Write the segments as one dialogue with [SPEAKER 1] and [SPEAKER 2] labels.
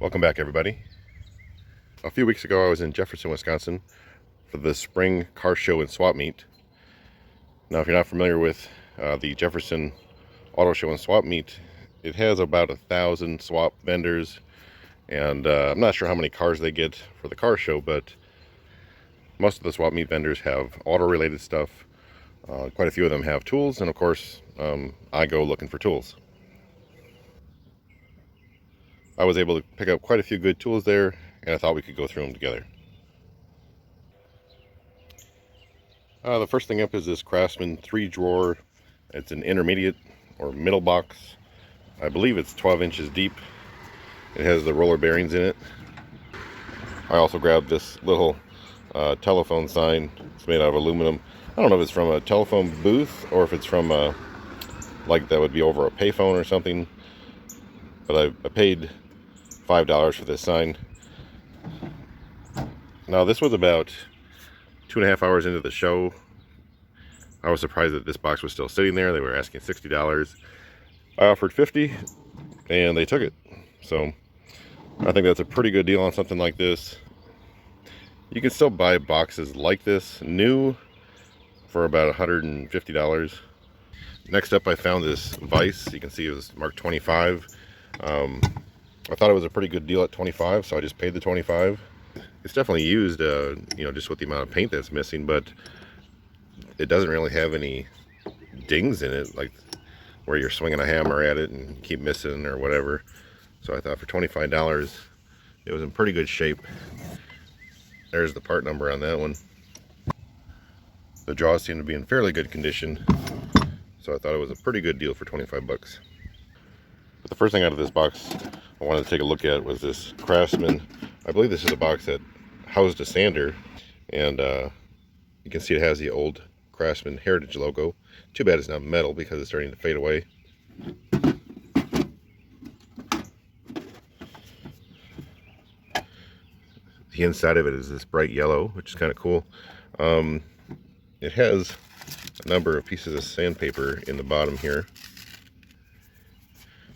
[SPEAKER 1] Welcome back, everybody. A few weeks ago I was in Jefferson, Wisconsin for the spring car show and swap meet. Now, if you're not familiar with the Jefferson Auto Show and Swap Meet, it has about 1,000 swap vendors, and I'm not sure how many cars they get for the car show, but most of the swap meet vendors have auto-related stuff. Quite a few of them have tools, and of course, I go looking for tools. I was able to pick up quite a few good tools there, and I thought we could go through them together. The first thing up is this Craftsman 3-drawer. It's an intermediate or middle box. I believe it's 12 inches deep. It has the roller bearings in it. I also grabbed this little telephone sign. It's made out of aluminum. I don't know if it's from a telephone booth or if it's from like that would be over a payphone or something. But I paid $5 for this sign. Now, this was about 2.5 hours into the show. I was surprised that this box was still sitting there. They were asking $60. I offered $50 and they took it. So I think that's a pretty good deal on something like this. You can still buy boxes like this new for about $150. Next up, I found this vise. You can see it was marked 25. I thought it was a pretty good deal at 25, so I just paid the 25. It's definitely used, just with the amount of paint that's missing, but it doesn't really have any dings in it, like where you're swinging a hammer at it and keep missing or whatever. So I thought for $25, it was in pretty good shape. There's the part number on that one. The jaws seem to be in fairly good condition, so I thought it was a pretty good deal for 25 bucks. But the first thing out of this box I wanted to take a look at was this Craftsman. I believe this is a box that housed a sander, and you can see it has the old Craftsman Heritage logo. Too bad it's not metal because it's starting to fade away. The inside of it is this bright yellow, which is kind of cool. It has a number of pieces of sandpaper in the bottom here.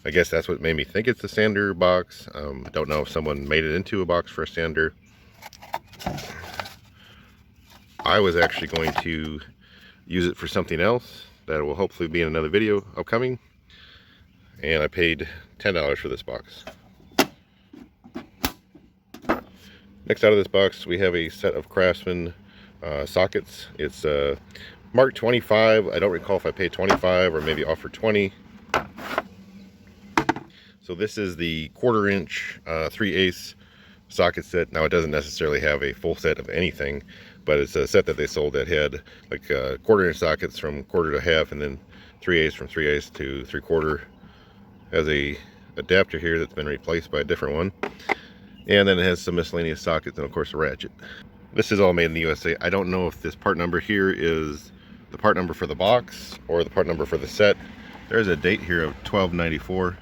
[SPEAKER 1] I guess that's what made me think it's a sander box. I don't know if someone made it into a box for a sander. I was actually going to use it for something else that will hopefully be in another video upcoming. And I paid $10 for this box. Next out of this box, we have a set of Craftsman sockets. It's marked 25. I don't recall if I paid 25 or maybe offered 20. So this is the 1/4 inch 3/8 socket set. Now, it doesn't necessarily have a full set of anything, but it's a set that they sold that had like 1/4 inch sockets from 1/4 to 1/2, and then 3/8 from 3/8 to 3/4. Has a adapter here that's been replaced by a different one, and then it has some miscellaneous sockets and of course a ratchet. This is all made in the USA. I don't know if this part number here is the part number for the box or the part number for the set. There's a date here of 12/94.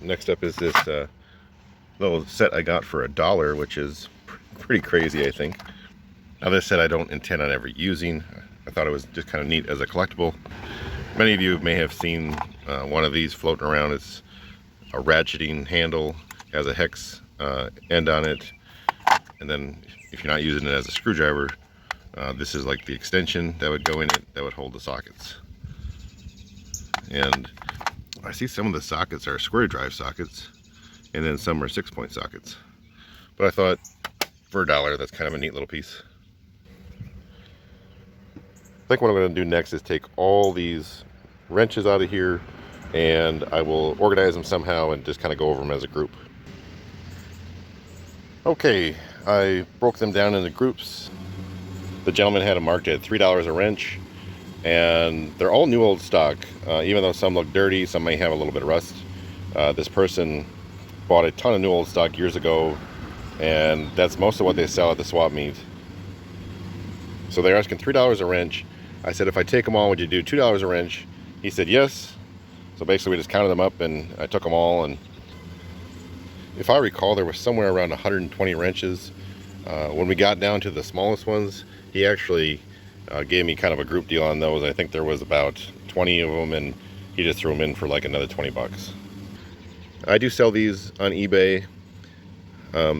[SPEAKER 1] Next up is this little set I got for $1, which is pretty crazy, I think. Now, this set I don't intend on ever using. I thought it was just kind of neat as a collectible. Many of you may have seen one of these floating around. It's a ratcheting handle, has a hex end on it, and then if you're not using it as a screwdriver, this is like the extension that would go in it that would hold the sockets. And I see some of the sockets are square drive sockets, and then some are 6-point sockets. But I thought for $1, that's kind of a neat little piece. I think what I'm going to do next is take all these wrenches out of here, and I will organize them somehow and just kind of go over them as a group. Okay, I broke them down into groups. The gentleman had them marked at $3 a wrench, and they're all new old stock. Even though some look dirty, some may have a little bit of rust. This person bought a ton of new old stock years ago, and that's most of what they sell at the swap meet. So they're asking $3 a wrench. I said, if I take them all, would you do $2 a wrench? He said yes. So basically we just counted them up and I took them all, and if I recall, there was somewhere around 120 wrenches. When we got down to the smallest ones, he actually gave me kind of a group deal on those. I think there was about 20 of them, and he just threw them in for like another 20 bucks. I do sell these on eBay.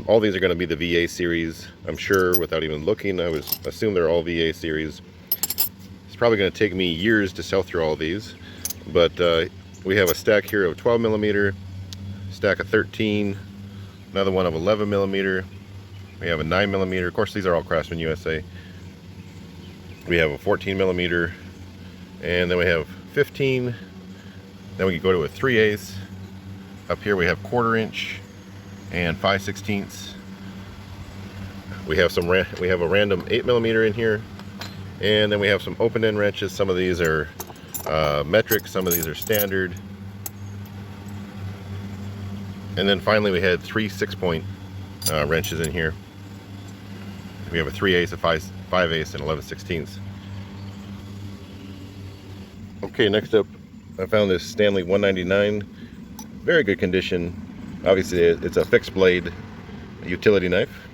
[SPEAKER 1] All these are going to be the VA series, I'm sure, without even looking. I would assume they're all VA series. It's probably going to take me years to sell through all these, but we have a stack here of 12 millimeter, stack of 13, another one of 11 millimeter. We have a 9 millimeter. Of course, these are all Craftsman USA. We have a 14 millimeter, and then we have 15. Then we can go to a 3/8. Up here we have 1/4 inch and 5/16. We have a random 8 millimeter in here, and then we have some open end wrenches. Some of these are metric, some of these are standard. And then finally we had 3 6-point wrenches in here. We have a 3/8, a 5/8, and 11/16. Okay, next up I found this Stanley 199. Very good condition. Obviously it's a fixed blade utility knife.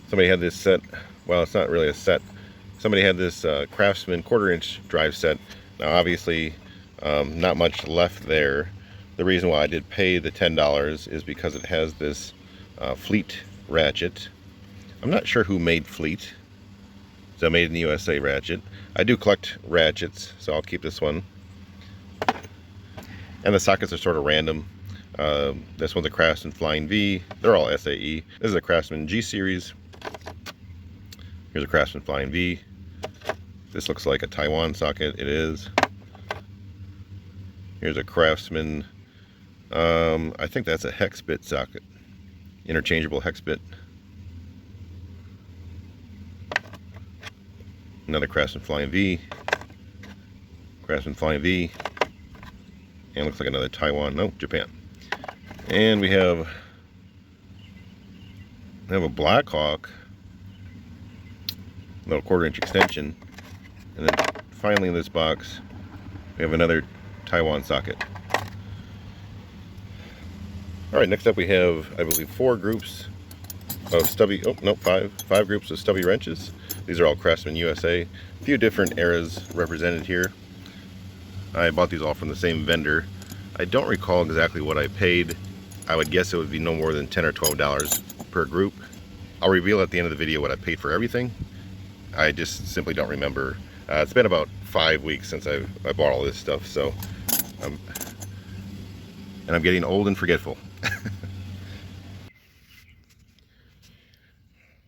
[SPEAKER 1] Somebody had this set. Well, it's not really a set. Somebody had this Craftsman 1/4 inch drive set. Now obviously not much left there. The reason why I did pay the $10 is because it has this Fleet ratchet. I'm not sure who made Fleet. It's a made in the USA ratchet. I do collect ratchets, so I'll keep this one. And the sockets are sort of random. This one's a Craftsman Flying V. They're all SAE. This is a Craftsman G series. Here's a Craftsman Flying V. This looks like a Taiwan socket. It is. Here's a Craftsman. I think that's a hex bit socket. Interchangeable hex bit. Another Craftsman Flying V. Craftsman Flying V. And looks like another Taiwan. No, Japan. And we have a Blackhawk. Little 1/4 inch extension. And then finally in this box we have another Taiwan socket. Alright, next up we have, I believe, 4 groups of stubby, oh no, 5 groups of stubby wrenches. These are all Craftsman USA. A few different eras represented here. I bought these all from the same vendor. I don't recall exactly what I paid. I would guess it would be no more than $10 or $12 per group. I'll reveal at the end of the video what I paid for everything. I just simply don't remember. It's been about 5 weeks since I bought all this stuff, so I'm getting old and forgetful.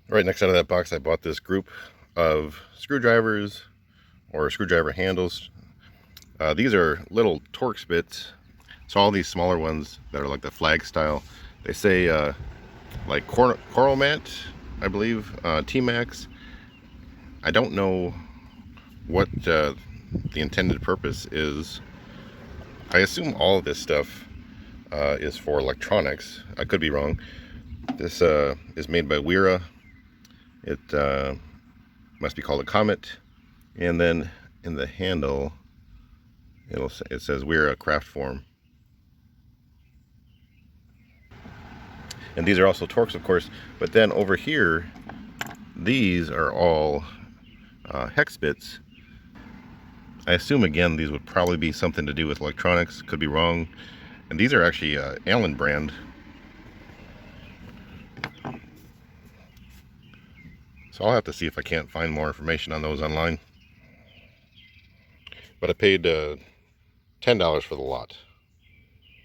[SPEAKER 1] Right next out of that box I bought this group of screwdrivers or screwdriver handles. These are little Torx bits. So all these smaller ones that are like the flag style, they say like Coral Mat, I believe, T-Max. I don't know what the intended purpose is. I assume all of this stuff is for electronics. I could be wrong. This is made by Wera. It must be called a Comet. And then in the handle, it says Wera Craftform. And these are also Torx, of course. But then over here, these are all hex bits. I assume, again, these would probably be something to do with electronics. Could be wrong. And these are actually Allen brand. So I'll have to see if I can't find more information on those online. But I paid $10 for the lot.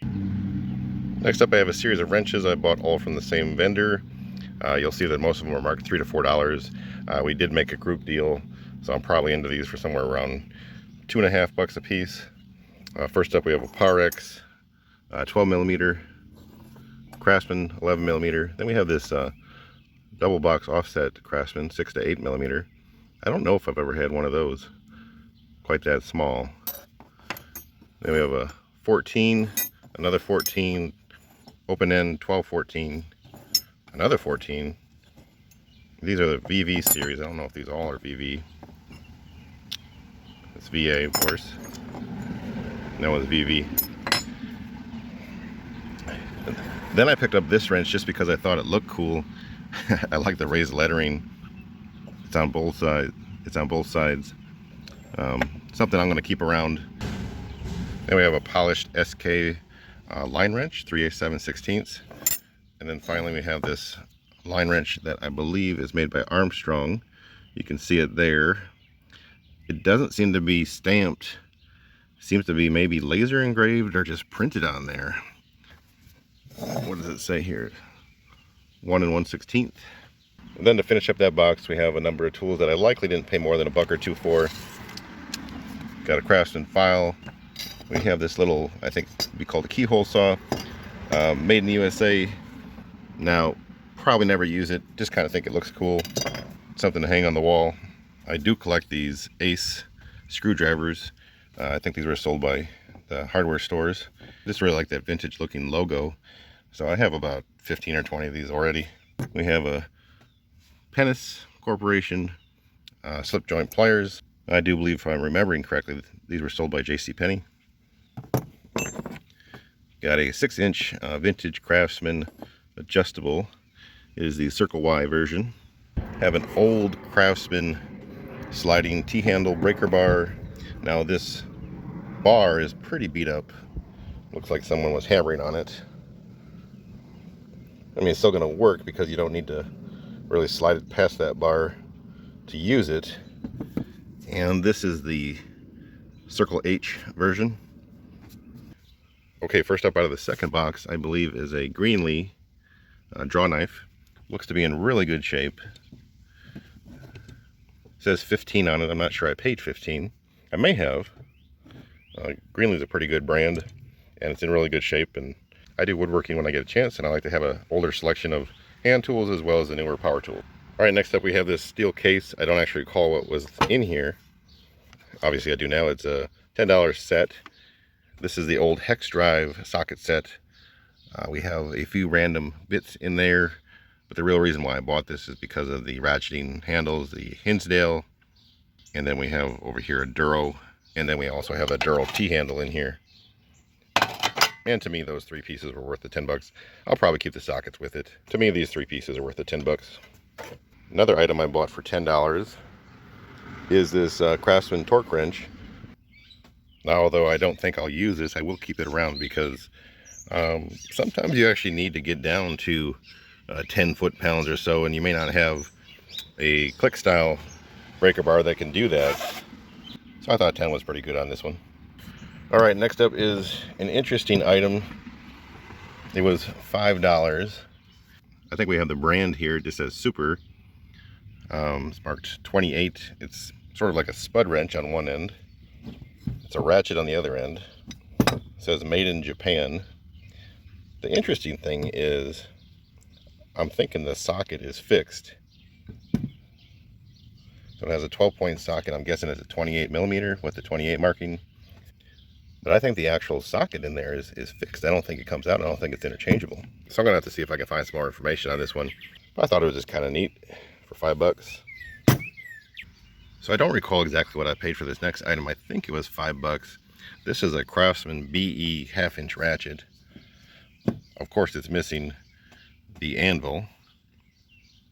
[SPEAKER 1] Next up I have a series of wrenches I bought all from the same vendor. You'll see that most of them are marked $3 to $4. We did make a group deal, so I'm probably into these for somewhere around $2.50 a piece. First up we have a Pyrex 12 millimeter, Craftsman 11 millimeter. Then we have this double box offset Craftsman 6 to 8 millimeter. I don't know if I've ever had one of those quite that small. Then we have a 14, another 14, open end 12-14, another 14. These are the VV series. I don't know if these all are VV. It's VA, of course. And that one's VV. Then I picked up this wrench just because I thought it looked cool. I like the raised lettering. It's on both sides. Something I'm going to keep around. Then we have a polished SK line wrench, 3/8 7/16. And then finally we have this line wrench that I believe is made by Armstrong. You can see it there. It doesn't seem to be stamped. Seems to be maybe laser engraved or just printed on there. What does it say here? 1 1/16. And then to finish up that box, we have a number of tools that I likely didn't pay more than $1 or $2 for. Got a Craftsman file. We have this little, I think it'd be called a keyhole saw, made in the USA. Now, probably never use it. Just kind of think it looks cool. Something to hang on the wall. I do collect these Ace screwdrivers. I think these were sold by the hardware stores. Just really like that vintage looking logo. So I have about 15 or 20 of these already. We have a Pennis Corporation slip joint pliers. I do believe, if I'm remembering correctly, these were sold by JCPenney. Got a 6-inch vintage Craftsman adjustable. It is the Circle Y version. Have an old Craftsman sliding T-handle breaker bar. Now this bar is pretty beat up. Looks like someone was hammering on it. I mean, it's still going to work because you don't need to really slide it past that bar to use it. And this is the Circle H version. Okay, first up out of the second box, I believe, is a Greenlee draw knife. Looks to be in really good shape. It says 15 on it. I'm not sure I paid 15. I may have. Greenlee's a pretty good brand, and it's in really good shape. And I do woodworking when I get a chance, and I like to have an older selection of hand tools as well as the newer power tool. All right, next up we have this steel case. I don't actually recall what was in here. Obviously I do now. It's a $10 set. This is the old hex drive socket set. We have a few random bits in there, but the real reason why I bought this is because of the ratcheting handles, the Hinsdale, and then we have over here a Duro, and then we also have a Duro T-handle in here. And to me, those 3 pieces were worth the $10. I'll probably keep the sockets with it. To me, these 3 pieces are worth the $10. Another item I bought for $10 is this Craftsman torque wrench. Now, although I don't think I'll use this, I will keep it around because sometimes you actually need to get down to 10 foot-pounds or so, and you may not have a click style breaker bar that can do that. So I thought 10 was pretty good on this one. All right, next up is an interesting item. It was $5. I think we have the brand here. It just says Super. It's marked 28. It's sort of like a spud wrench on one end. It's a ratchet on the other end. It says made in Japan. The interesting thing is, I'm thinking the socket is fixed. So it has a 12-point socket. I'm guessing it's a 28 millimeter with the 28 marking. But I think the actual socket in there is fixed. I don't think it comes out. I don't think it's interchangeable. So I'm going to have to see if I can find some more information on this one. But I thought it was just kind of neat for $5. So I don't recall exactly what I paid for this next item. I think it was $5. This is a Craftsman BE 1/2-inch ratchet. Of course, it's missing the anvil,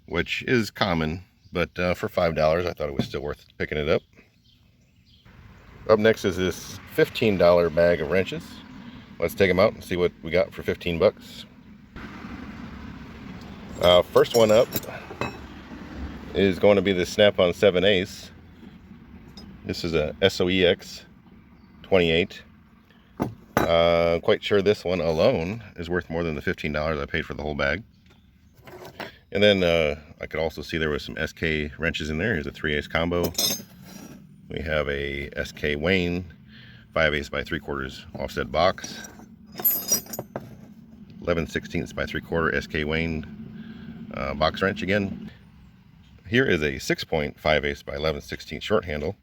[SPEAKER 1] which is common. But for $5, I thought it was still worth picking it up. Up next is this $15 bag of wrenches. Let's take them out and see what we got for 15 bucks. First one up is going to be the Snap-on 7/8. This is a SOEX 28. Quite sure this one alone is worth more than the $15 I paid for the whole bag. And then I could also see there was some SK wrenches in there. Here's a 3/8 combo. We have a SK Wayne 5/8 by 3/4 offset box. 11/16 by 3/4 SK Wayne box wrench again. Here is a 6-point 5/8 by 11/16 short handle.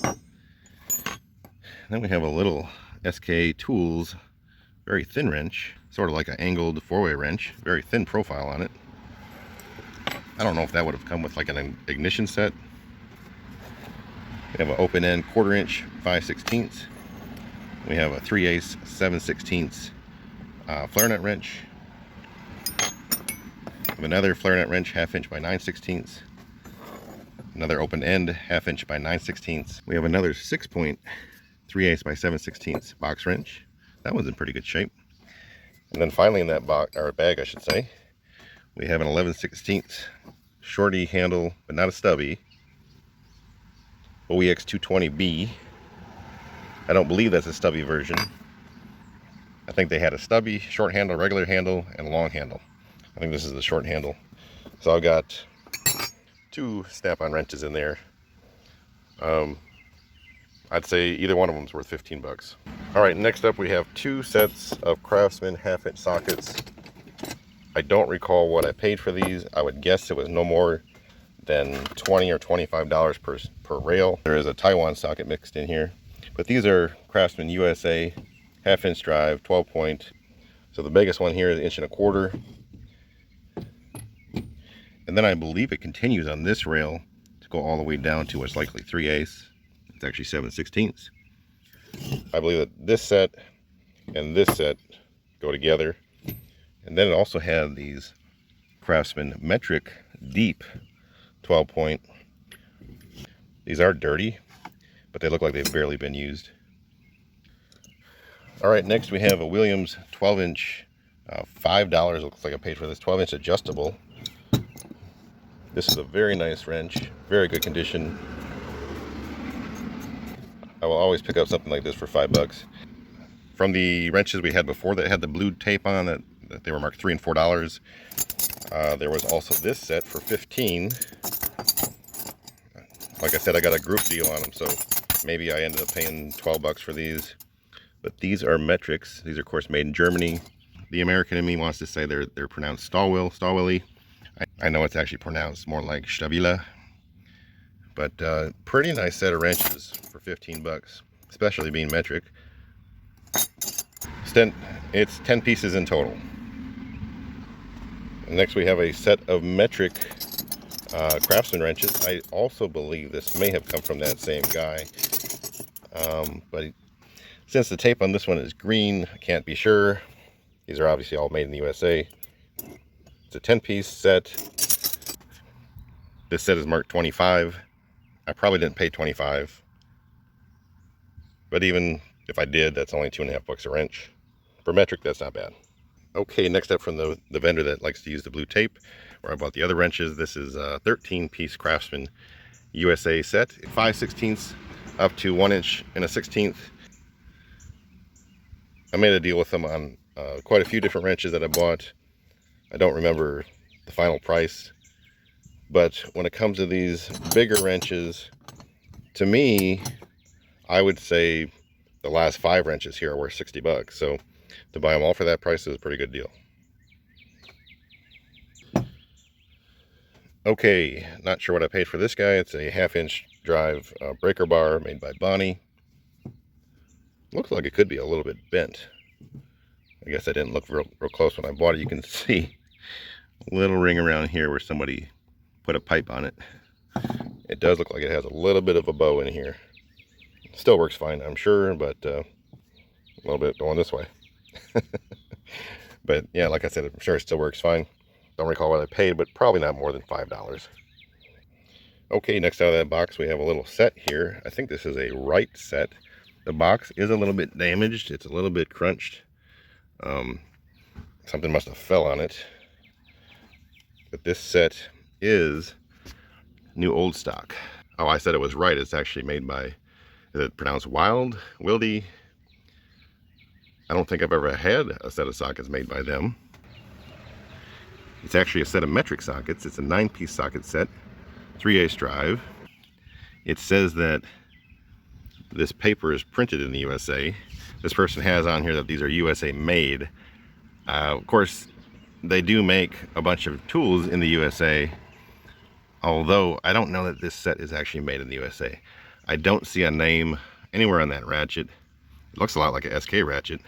[SPEAKER 1] And then we have a little SK Tools very thin wrench, sort of like an angled 4-way wrench, very thin profile on it. I don't know if that would have come with like an ignition set. We have an open end 1/4 inch 5/16. We have a 3/8 7/16 flare nut wrench. We have another flare nut wrench 1/2 inch by 9/16. Another open end 1/2 inch by 9/16. We have another 6-point 3/8 by 7/16 box wrench. That one's in pretty good shape. And then finally in that box, or bag I should say, we have an 11/16 shorty handle, but not a stubby, OEX 220B. I don't believe that's a stubby version. I think they had a stubby, short handle, regular handle, and a long handle. I think this is the short handle. So I've got 2 snap-on wrenches in there. I'd say either one of them is worth 15 bucks. All right, next up we have 2 sets of Craftsman 1/2-inch sockets. I don't recall what I paid for these. I would guess it was no more than $20 or $25 per rail. There is a Taiwan socket mixed in here, but these are Craftsman USA 1/2-inch drive, 12-point. So the biggest one here is 1.25 inches. And then I believe it continues on this rail to go all the way down to what's likely 3/8. It's actually 7/16. I believe that this set and this set go together. And then it also had these Craftsman metric deep 12-point. These are dirty, but they look like they've barely been used. All right, next we have a Williams 12-inch, $5 looks like I paid for this, 12-inch adjustable. This is a very nice wrench, very good condition. I will always pick up something like this for 5 bucks. From the wrenches we had before that had the blue tape on it, they were marked $3 and $4. There was also this set for 15. Like I said, I got a group deal on them, so maybe I ended up paying 12 bucks for these. But these are metrics. These are, of course, made in Germany. The American in me wants to say they're pronounced Stallwilly. I know it's actually pronounced more like Stabila. But pretty nice set of wrenches for 15 bucks, especially being metric. It's 10 pieces in total. And next we have a set of metric Craftsman wrenches. I also believe this may have come from that same guy. But since the tape on this one is green, I can't be sure. These are obviously all made in the USA. It's a 10-piece set. This set is marked 25. I probably didn't pay 25, but even if I did, that's only 2.5 bucks a wrench. For metric, that's not bad. Okay, next up from the vendor that likes to use the blue tape, where I bought the other wrenches. This is a 13-piece Craftsman USA set, 5/16 up to 1 inch and a 1/16. I made a deal with them on quite a few different wrenches that I bought. I don't remember the final price. But when it comes to these bigger wrenches, to me, I would say the last 5 wrenches here are worth 60 bucks. So to buy them all for that price is a pretty good deal. Okay, not sure what I paid for this guy. It's a 1/2-inch drive breaker bar made by Bonnie. Looks like it could be a little bit bent. I guess I didn't look real close when I bought it. You can see a little ring around here where somebody put a pipe on it. It does look like it has a little bit of a bow in here. Still works fine, I'm sure, but a little bit going this way. But yeah, like I said, I'm sure it still works fine. Don't recall what I paid, but probably not more than $5. Okay, next out of that box we have a little set here. I think this is a Wright set. The box is a little bit damaged. It's a little bit crunched. Something must have fell on it. But this set is new old stock. Oh, I said it was Wright. It's actually made by, is it pronounced Wildy? I don't think I've ever had a set of sockets made by them. It's actually a set of metric sockets. It's a 9-piece socket set, 3/8 drive. It says that this paper is printed in the USA. This person has on here that these are USA made. Of course, they do make a bunch of tools in the USA, although I don't know that this set is actually made in the USA. I don't see a name anywhere on that ratchet. It looks a lot like a SK ratchet.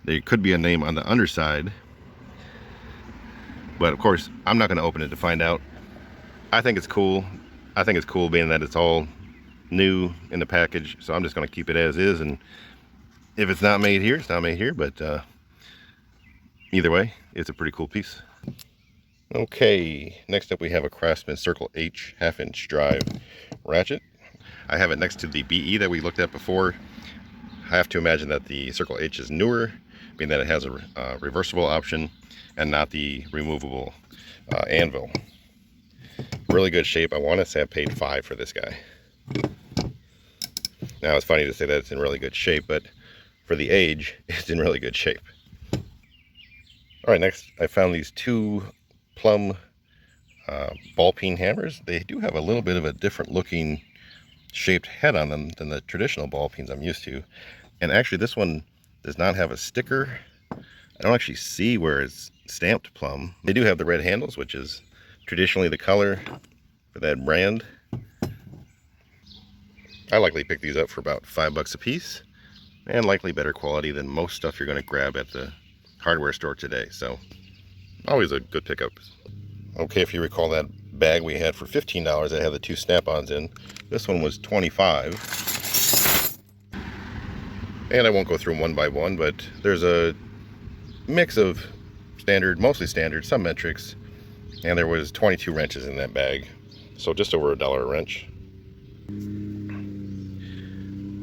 [SPEAKER 1] There could be a name on the underside, but of course I'm not going to open it to find out. I think it's cool. I think it's cool being that it's all new in the package, so I'm just going to keep it as is, and if it's not made here, it's not made here, but either way, it's a pretty cool piece. Okay, next up we have a Craftsman Circle H 1/2-inch drive ratchet. I have it next to the BE that we looked at before. I have to imagine that the Circle H is newer, being that it has a reversible option and not the removable anvil. Really good shape. I want to say I paid $5 for this guy. Now it's funny to say that it's in really good shape, but for the age, it's in really good shape. Alright, next I found these two plum ball peen hammers. They do have a little bit of a different looking shaped head on them than the traditional ball peens I'm used to. And actually this one does not have a sticker. I don't actually see where it's stamped plum. They do have the red handles, which is traditionally the color for that brand. I likely picked these up for about $5 a piece, and likely better quality than most stuff you're going to grab at the hardware store today. So always a good pickup. Okay, if you recall that bag we had for $15 that had the two snap-ons in, this one was $25. And I won't go through them one by one, but there's a mix of standard, mostly standard, some metrics, and there was 22 wrenches in that bag, so just over $1 a wrench.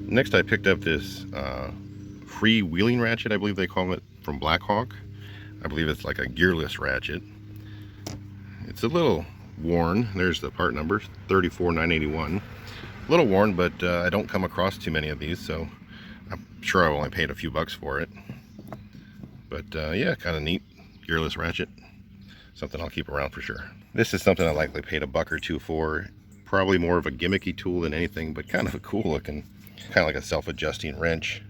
[SPEAKER 1] Next I picked up this free-wheeling ratchet, I believe they call it, from Blackhawk. I believe it's like a gearless ratchet. It's a little worn. There's the part number, 34981. A little worn, but I don't come across too many of these, so I'm sure I only paid a few bucks for it. But yeah, kind of neat gearless ratchet. Something I'll keep around for sure. This is something I likely paid $1 or $2 for. Probably more of a gimmicky tool than anything, but kind of a cool looking, kind of like a self-adjusting wrench.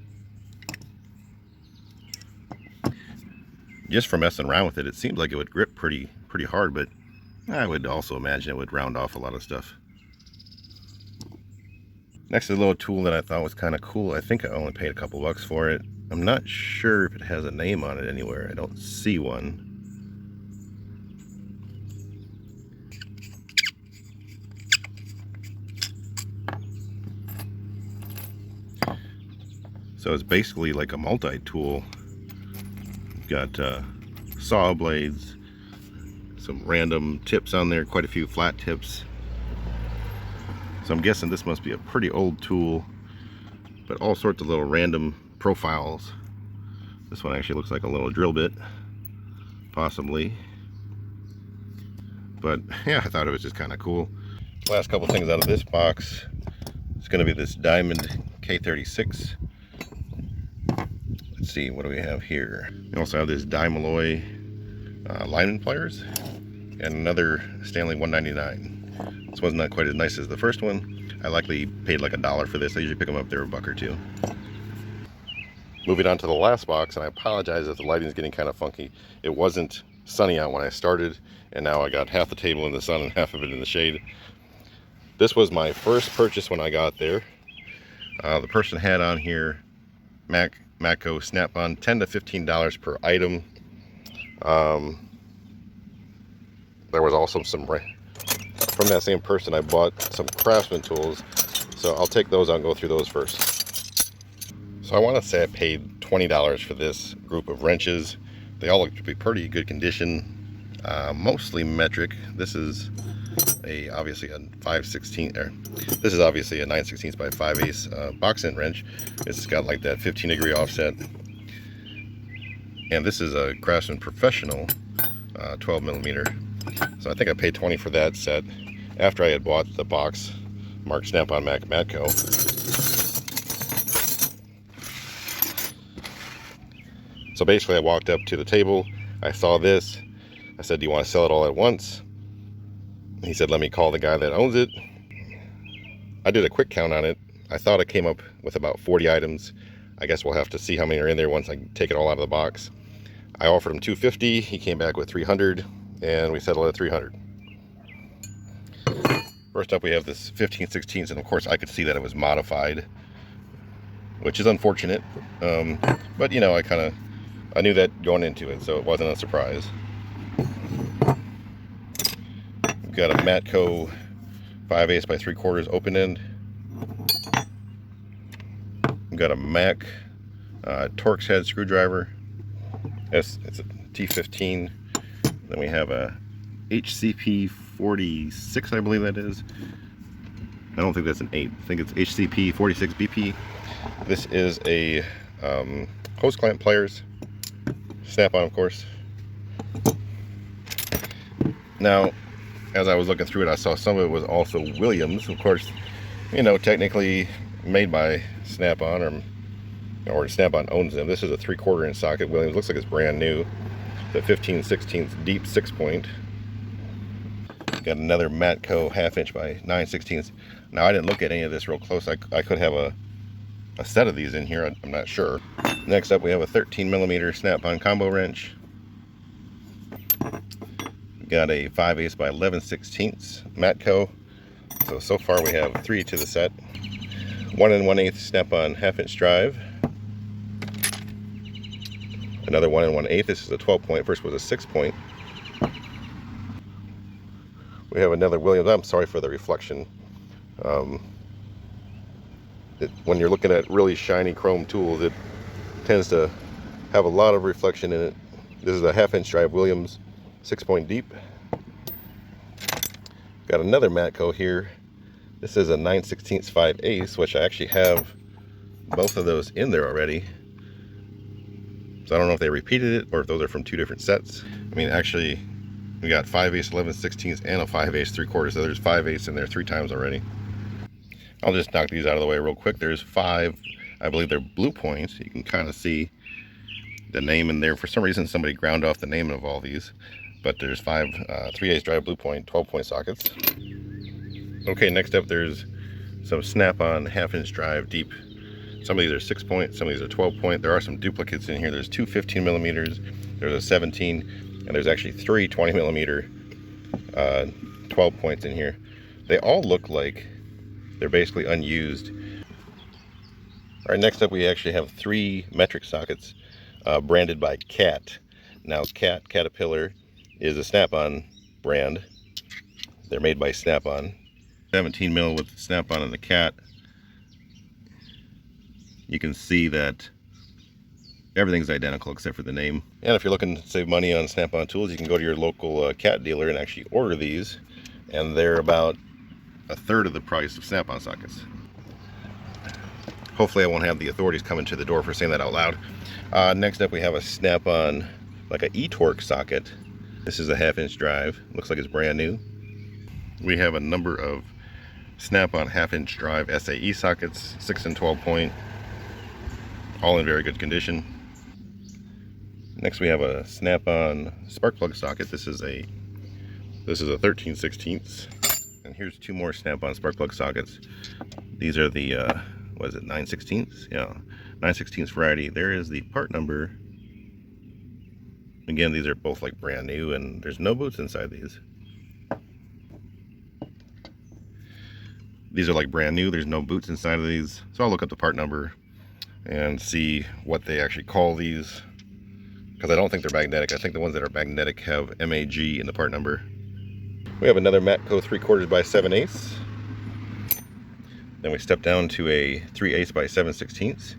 [SPEAKER 1] Just for messing around with it, it seems like it would grip pretty hard, but I would also imagine it would round off a lot of stuff. Next is a little tool that I thought was kind of cool. I think I only paid a couple bucks for it. I'm not sure if it has a name on it anywhere. I don't see one. So it's basically like a multi-tool. You've got saw blades, some random tips on there, quite a few flat tips. So I'm guessing this must be a pretty old tool, but all sorts of little random profiles. This one actually looks like a little drill bit, possibly. But yeah, I thought it was just kind of cool. Last couple things out of this box. It's going to be this Diamond K36. Let's see, what do we have here? We also have this Dimaloy lineman pliers and another Stanley 199. This one's not quite as nice as the first one. I likely paid like $1 for this. I usually pick them up there $1 or $2. Moving on to the last box, and I apologize if the lighting is getting kind of funky. It wasn't sunny out when I started, and now I got half the table in the sun and half of it in the shade. This was my first purchase when I got there. The person had on here Matco snap-on, $10 to $15 per item. There was also some, from that same person I bought some Craftsman tools, so I'll take those out and go through those first. So I want to say I paid $20 for this group of wrenches. They all look to be pretty good condition, mostly metric. This is obviously a 5/16, or this is obviously a 9/16 by 5/8 box end wrench. It's got like that 15-degree offset, and this is a Craftsman Professional 12mm. So I think I paid $20 for that set after I had bought the box marked Snap-on Matco. So basically I walked up to the table, I saw this, I said, do you want to sell it all at once? He said, let me call the guy that owns it. I did a quick count on it. I thought I came up with about 40 items. I guess we'll have to see how many are in there once I take it all out of the box. I offered him $250, he came back with $300, and we settled at $300. First up we have this 15/16, and of course I could see that it was modified, which is unfortunate. But you know, I knew that going into it, so it wasn't a surprise. We've got a Matco 5/8 by 3/4 open end. We've got a Mac Torx head screwdriver. It's a T15. Then we have a HCP 46, I believe that is. I don't think that's an 8. I think it's HCP 46 BP. This is a hose clamp pliers. Snap-on, of course. Now, as I was looking through it, I saw some of it was also Williams. Of course, you know, technically made by Snap-on, or Snap-on owns them. This is a 3/4 inch socket. Williams looks like it's brand new. The 15/16 deep 6-point. Got another Matco 1/2 inch by 9/16. Now, I didn't look at any of this real close. I could have a set of these in here. I'm not sure. Next up, we have a 13mm Snap-on combo wrench. We got a 5/8 by 11/16 Matco. So far we have 3 to the set. 1 1/8 Snap-on 1/2 inch drive. Another 1 1/8. This is a 12-point. First was a 6-point. We have another Williams. I'm sorry for the reflection. When you're looking at really shiny chrome tools, it tends to have a lot of reflection in it. This is a 1/2 inch drive Williams, 6-point deep. Got another Matco here. This is a 9/16 5/8, which I actually have both of those in there already. So I don't know if they repeated it or if those are from 2 different sets. I mean, actually, we got 5/8, 11/16 and a 5/8 3/4. So there's 5/8 in there 3 times already. I'll just knock these out of the way real quick. There's 5, I believe they're blue points. You can kind of see the name in there. For some reason, somebody ground off the name of all these. But there's 5 3/8 drive blue point, 12-point sockets. Okay, next up there's some Snap-on 1/2 inch drive deep. Some of these are 6-point, some of these are 12-point. There are some duplicates in here. There's 2 15mm, there's a 17, and there's actually 3 20mm 12 points in here. They all look like they're basically unused. All right, next up we actually have 3 metric sockets branded by Cat. Now Caterpillar is a Snap-on brand. They're made by Snap-on. 17mm with Snap-on and the Cat. You can see that everything's identical except for the name. And if you're looking to save money on Snap-on tools, you can go to your local Cat dealer and actually order these, and they're about 1/3 of the price of Snap-on sockets. Hopefully I won't have the authorities coming to the door for saying that out loud. Next up we have a Snap-on, like a e-torque socket. This is a 1/2 inch drive. Looks like it's brand new. We have a number of Snap-on 1/2 inch drive SAE sockets, 6 and 12-point, all in very good condition. Next we have a Snap-on spark plug socket. This is a 13/16. And here's 2 more Snap-on spark plug sockets. These are the what is it, 9/16? Yeah, 9/16 variety. There is the part number. Again, these are both like brand new, and there's no boots inside these. These are like brand new, there's no boots inside of these. So I'll look up the part number and see what they actually call these, because I don't think they're magnetic. I think the ones that are magnetic have MAG in the part number. We have another Matco 3/4 by 7/8. Then we step down to a 3/8 by 7/16.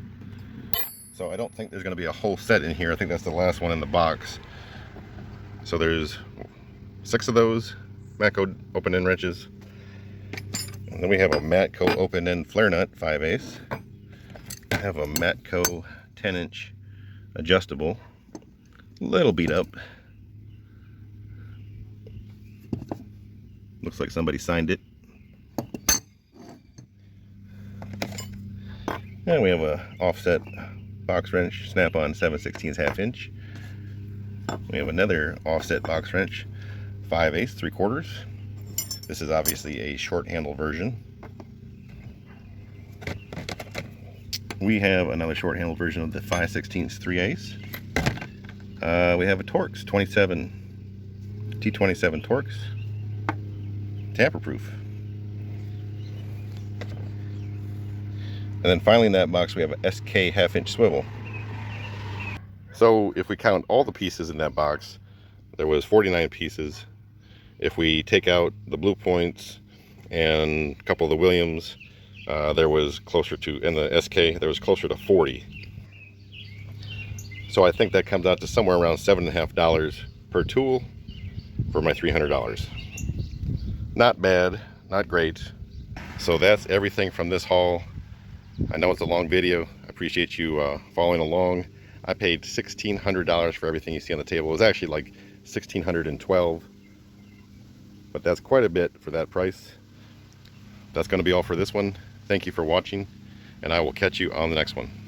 [SPEAKER 1] So I don't think there's going to be a whole set in here. I think that's the last one in the box. So there's 6 of those Matco open-end wrenches. And then we have a Matco open-end flare nut 5/8. I have a Matco 10-inch adjustable. A little beat up. Looks like somebody signed it. And we have a offset box wrench, Snap-on 7/16 1/2 inch. We have another offset box wrench, 5/8 3/4. This is obviously a short handle version. We have another short handle version of the 5/16 3/8. We have a Torx T27 Torx, tamper proof. And then finally in that box we have a SK 1/2 inch swivel. So if we count all the pieces in that box, there was 49 pieces. If we take out the blue points and a couple of the Williams, there was closer to, and the SK, there was closer to 40. So I think that comes out to somewhere around $7.50 per tool for my $300. Not bad, not great. So that's everything from this haul. I know it's a long video. I appreciate you following along. I paid $1,600 for everything you see on the table. It was actually like $1,612, but that's quite a bit for that price. That's going to be all for this one. Thank you for watching, and I will catch you on the next one.